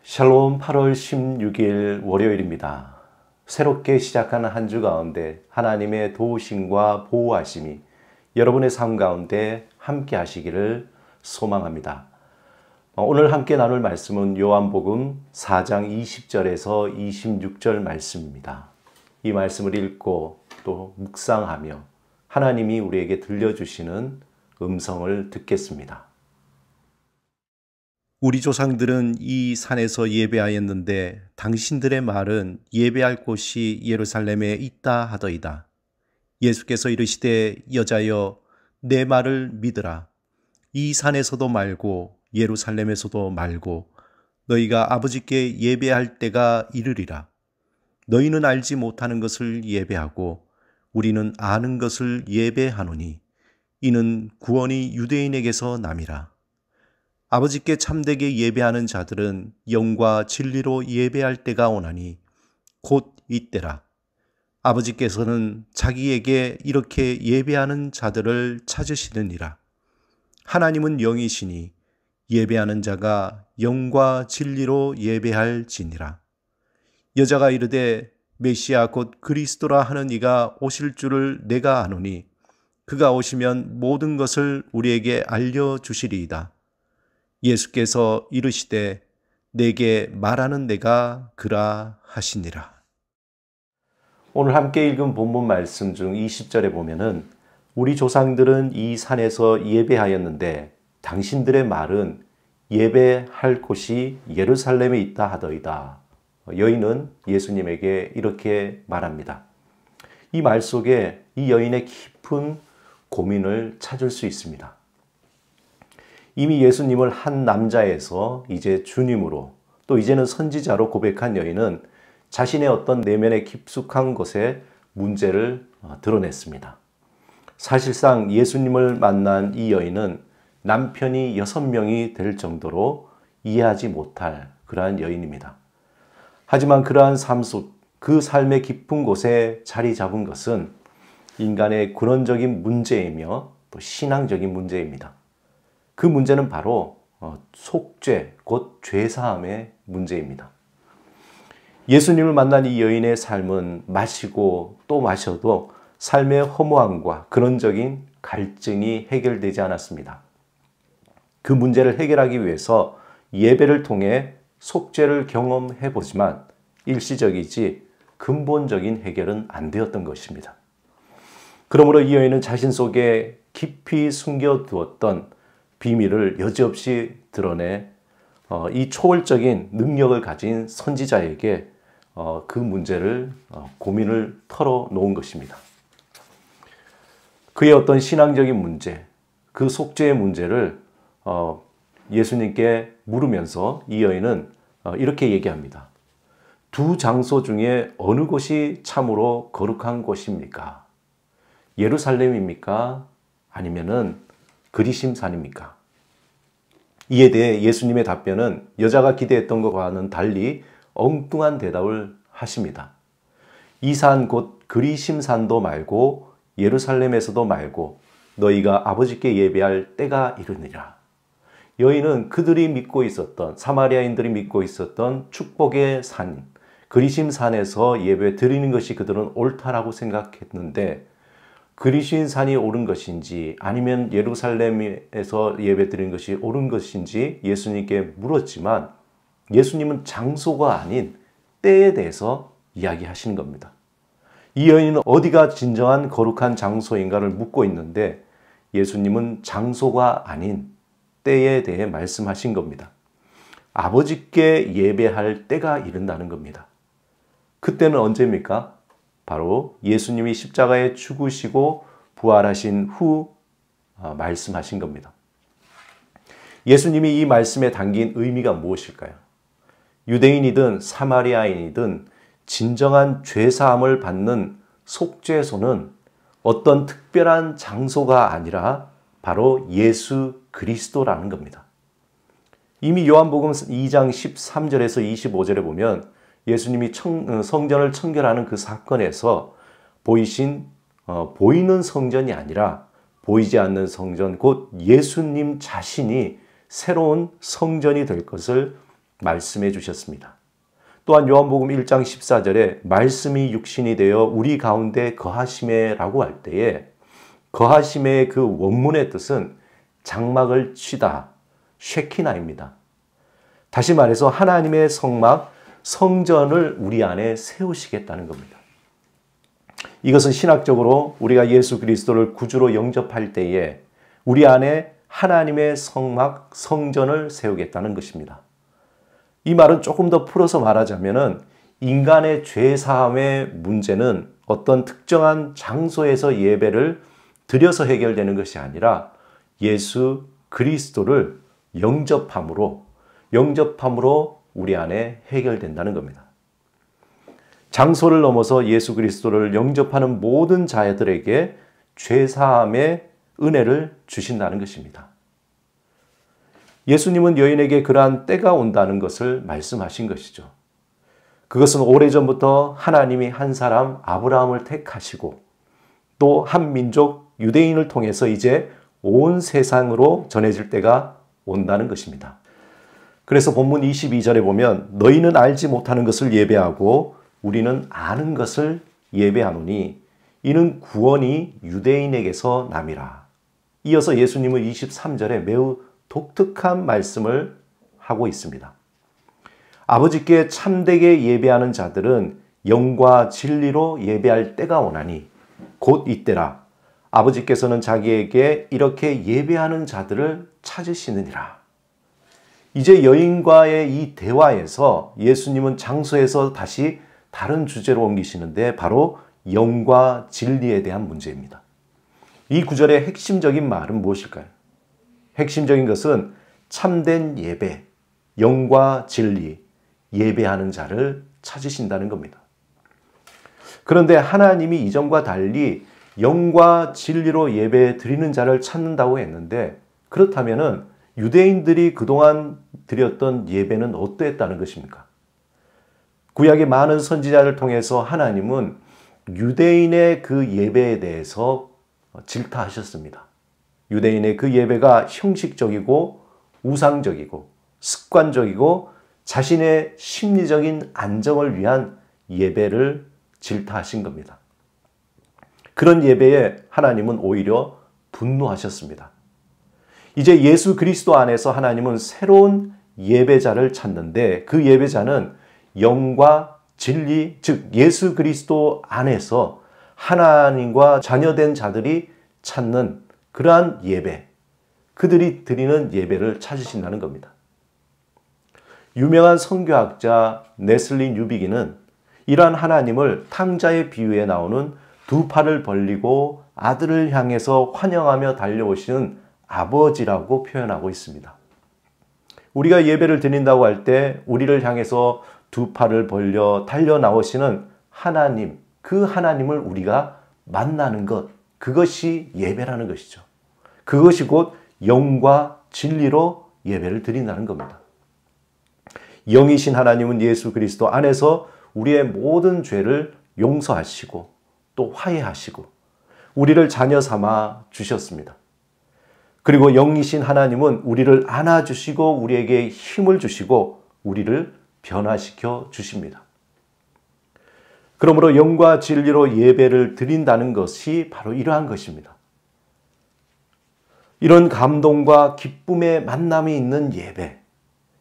샬롬 8월 16일 월요일입니다. 새롭게 시작하는 한 주 가운데 하나님의 도우심과 보호하심이 여러분의 삶 가운데 함께 하시기를 소망합니다. 오늘 함께 나눌 말씀은 요한복음 4장 20절에서 26절 말씀입니다. 이 말씀을 읽고 또 묵상하며 하나님이 우리에게 들려주시는 음성을 듣겠습니다. 우리 조상들은 이 산에서 예배하였는데 당신들의 말은 예배할 곳이 예루살렘에 있다 하더이다. 예수께서 이르시되 여자여 내 말을 믿으라. 이 산에서도 말고 예루살렘에서도 말고 너희가 아버지께 예배할 때가 이르리라. 너희는 알지 못하는 것을 예배하고 우리는 아는 것을 예배하노니 이는 구원이 유대인에게서 남이라. 아버지께 참되게 예배하는 자들은 영과 진리로 예배할 때가 오나니 곧 이때라. 아버지께서는 자기에게 이렇게 예배하는 자들을 찾으시느니라. 하나님은 영이시니 예배하는 자가 영과 진리로 예배할지니라. 여자가 이르되 메시아 곧 그리스도라 하는 이가 오실 줄을 내가 아노니 그가 오시면 모든 것을 우리에게 알려주시리이다. 예수께서 이르시되 내게 말하는 내가 그라 하시니라. 오늘 함께 읽은 본문 말씀 중 20절에 보면은 우리 조상들은 이 산에서 예배하였는데 당신들의 말은 예배할 곳이 예루살렘에 있다 하더이다. 여인은 예수님에게 이렇게 말합니다. 이 말 속에 이 여인의 깊은 고민을 찾을 수 있습니다. 이미 예수님을 한 남자에서 이제 주님으로 또 이제는 선지자로 고백한 여인은 자신의 어떤 내면의 깊숙한 것에 문제를 드러냈습니다. 사실상 예수님을 만난 이 여인은 남편이 6명이 될 정도로 이해하지 못할 그러한 여인입니다. 하지만 그러한 삶 속 그 삶의 깊은 곳에 자리 잡은 것은 인간의 근원적인 문제이며 또 신앙적인 문제입니다. 그 문제는 바로 속죄, 곧 죄사함의 문제입니다. 예수님을 만난 이 여인의 삶은 마시고 또 마셔도 삶의 허무함과 근원적인 갈증이 해결되지 않았습니다. 그 문제를 해결하기 위해서 예배를 통해 속죄를 경험해 보지만 일시적이지 근본적인 해결은 안 되었던 것입니다. 그러므로 이 여인은 자신 속에 깊이 숨겨두었던 비밀을 여지없이 드러내 이 초월적인 능력을 가진 선지자에게 그 문제를 고민을 털어놓은 것입니다. 그의 어떤 신앙적인 문제, 그 속죄의 문제를 예수님께 물으면서 이 여인은 이렇게 얘기합니다. 두 장소 중에 어느 곳이 참으로 거룩한 곳입니까? 예루살렘입니까? 아니면은 그리심산입니까? 이에 대해 예수님의 답변은 여자가 기대했던 것과는 달리 엉뚱한 대답을 하십니다. 이 산 곧 그리심산도 말고 예루살렘에서도 말고 너희가 아버지께 예배할 때가 이르니라. 여인은 그들이 믿고 있었던 사마리아인들이 믿고 있었던 축복의 산 그리심산에서 예배 드리는 것이 그들은 옳다라고 생각했는데 그리심산이 옳은 것인지 아니면 예루살렘에서 예배 드리는 것이 옳은 것인지 예수님께 물었지만 예수님은 장소가 아닌 때에 대해서 이야기하시는 겁니다. 이 여인은 어디가 진정한 거룩한 장소인가를 묻고 있는데 예수님은 장소가 아닌 때에 대해 말씀하신 겁니다. 아버지께 예배할 때가 이른다는 겁니다. 그때는 언제입니까? 바로 예수님이 십자가에 죽으시고 부활하신 후 말씀하신 겁니다. 예수님이 이 말씀에 담긴 의미가 무엇일까요? 유대인이든 사마리아인이든 진정한 죄사함을 받는 속죄소는 어떤 특별한 장소가 아니라 바로 예수 그리스도라는 겁니다. 이미 요한복음 2장 13절에서 25절에 보면 예수님이 성전을 청결하는 그 사건에서 보이신 보이는 성전이 아니라 보이지 않는 성전 곧 예수님 자신이 새로운 성전이 될 것을 말씀해 주셨습니다. 또한 요한복음 1장 14절에 말씀이 육신이 되어 우리 가운데 거하심에라고 할 때에 거하심의 그 원문의 뜻은 장막을 치다, 쉐키나입니다. 다시 말해서 하나님의 성막, 성전을 우리 안에 세우시겠다는 겁니다. 이것은 신학적으로 우리가 예수 그리스도를 구주로 영접할 때에 우리 안에 하나님의 성막, 성전을 세우겠다는 것입니다. 이 말은 조금 더 풀어서 말하자면 인간의 죄사함의 문제는 어떤 특정한 장소에서 예배를 드려서 해결되는 것이 아니라 예수 그리스도를 영접함으로 우리 안에 해결된다는 겁니다. 장소를 넘어서 예수 그리스도를 영접하는 모든 자들에게 죄사함의 은혜를 주신다는 것입니다. 예수님은 여인에게 그러한 때가 온다는 것을 말씀하신 것이죠. 그것은 오래전부터 하나님이 한 사람 아브라함을 택하시고 또 한 민족 유대인을 통해서 이제 온 세상으로 전해질 때가 온다는 것입니다. 그래서 본문 22절에 보면 너희는 알지 못하는 것을 예배하고 우리는 아는 것을 예배하노니 이는 구원이 유대인에게서 남이라. 이어서 예수님은 23절에 매우 독특한 말씀을 하고 있습니다. 아버지께 참되게 예배하는 자들은 영과 진리로 예배할 때가 오나니 곧 이때라. 아버지께서는 자기에게 이렇게 예배하는 자들을 찾으시느니라. 이제 여인과의 이 대화에서 예수님은 장소에서 다시 다른 주제로 옮기시는데 바로 영과 진리에 대한 문제입니다. 이 구절의 핵심적인 말은 무엇일까요? 핵심적인 것은 참된 예배, 영과 진리, 예배하는 자를 찾으신다는 겁니다. 그런데 하나님이 이전과 달리 영과 진리로 예배 드리는 자를 찾는다고 했는데 그렇다면 유대인들이 그동안 드렸던 예배는 어떠했다는 것입니까? 구약의 많은 선지자를 통해서 하나님은 유대인의 그 예배에 대해서 질타하셨습니다. 유대인의 그 예배가 형식적이고 우상적이고 습관적이고 자신의 심리적인 안정을 위한 예배를 질타하신 겁니다. 그런 예배에 하나님은 오히려 분노하셨습니다. 이제 예수 그리스도 안에서 하나님은 새로운 예배자를 찾는데 그 예배자는 영과 진리, 즉 예수 그리스도 안에서 하나님과 자녀된 자들이 찾는 그러한 예배, 그들이 드리는 예배를 찾으신다는 겁니다. 유명한 선교학자 네슬리 뉴비기는 이러한 하나님을 탕자의 비유에 나오는 두 팔을 벌리고 아들을 향해서 환영하며 달려오시는 아버지라고 표현하고 있습니다. 우리가 예배를 드린다고 할 때 우리를 향해서 두 팔을 벌려 달려 나오시는 하나님, 그 하나님을 우리가 만나는 것, 그것이 예배라는 것이죠. 그것이 곧 영과 진리로 예배를 드린다는 겁니다. 영이신 하나님은 예수 그리스도 안에서 우리의 모든 죄를 용서하시고 또 화해하시고 우리를 자녀 삼아 주셨습니다. 그리고 영이신 하나님은 우리를 안아주시고 우리에게 힘을 주시고 우리를 변화시켜 주십니다. 그러므로 영과 진리로 예배를 드린다는 것이 바로 이러한 것입니다. 이런 감동과 기쁨의 만남이 있는 예배,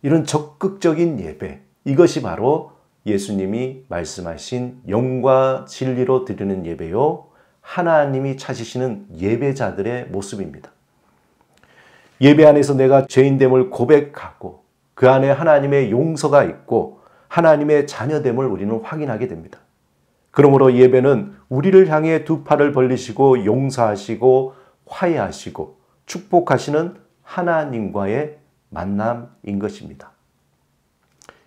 이런 적극적인 예배, 이것이 바로 예수님이 말씀하신 영과 진리로 드리는 예배요, 하나님이 찾으시는 예배자들의 모습입니다. 예배 안에서 내가 죄인됨을 고백하고 그 안에 하나님의 용서가 있고 하나님의 자녀됨을 우리는 확인하게 됩니다. 그러므로 예배는 우리를 향해 두 팔을 벌리시고 용서하시고 화해하시고 축복하시는 하나님과의 만남인 것입니다.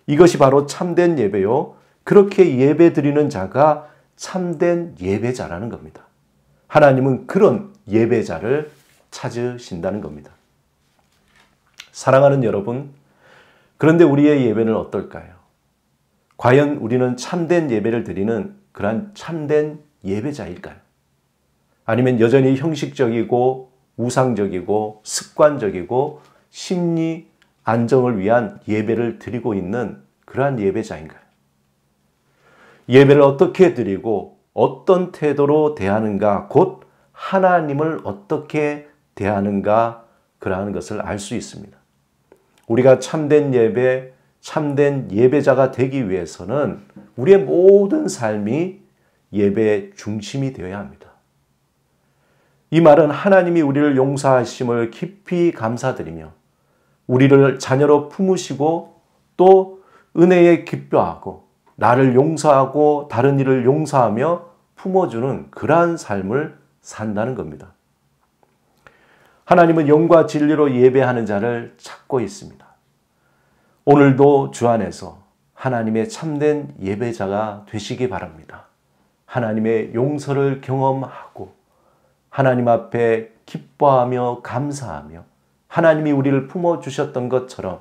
이것이 바로 참된 예배요. 그렇게 예배 드리는 자가 참된 예배자라는 겁니다. 하나님은 그런 예배자를 찾으신다는 겁니다. 사랑하는 여러분, 그런데 우리의 예배는 어떨까요? 과연 우리는 참된 예배를 드리는 그러한 참된 예배자일까요? 아니면 여전히 형식적이고 우상적이고 습관적이고 심리 안정을 위한 예배를 드리고 있는 그러한 예배자인가요? 예배를 어떻게 드리고 어떤 태도로 대하는가, 곧 하나님을 어떻게 대하는가, 그러한 것을 알 수 있습니다. 우리가 참된 예배, 참된 예배자가 되기 위해서는 우리의 모든 삶이 예배의 중심이 되어야 합니다. 이 말은 하나님이 우리를 용서하심을 깊이 감사드리며 우리를 자녀로 품으시고 또 은혜에 기뻐하고 나를 용서하고 다른 이를 용서하며 품어주는 그러한 삶을 산다는 겁니다. 하나님은 영과 진리로 예배하는 자를 찾고 있습니다. 오늘도 주 안에서 하나님의 참된 예배자가 되시기 바랍니다. 하나님의 용서를 경험하고 하나님 앞에 기뻐하며 감사하며 하나님이 우리를 품어주셨던 것처럼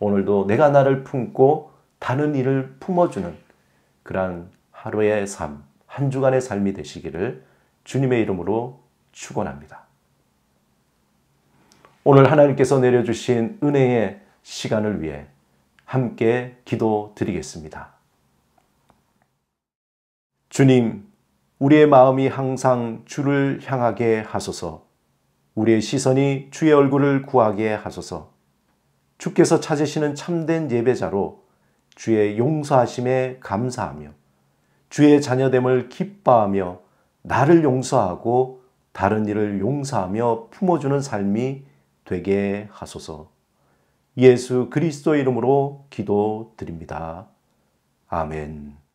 오늘도 내가 나를 품고 다른 이를 품어주는 그러한 하루의 삶, 한 주간의 삶이 되시기를 주님의 이름으로 축원합니다. 오늘 하나님께서 내려주신 은혜의 시간을 위해 함께 기도드리겠습니다. 주님, 우리의 마음이 항상 주를 향하게 하소서. 우리의 시선이 주의 얼굴을 구하게 하소서. 주께서 찾으시는 참된 예배자로 주의 용서하심에 감사하며 주의 자녀됨을 기뻐하며 나를 용서하고 다른 이를 용서하며 품어주는 삶이 되게 하소서. 예수 그리스도의 이름으로 기도드립니다. 아멘.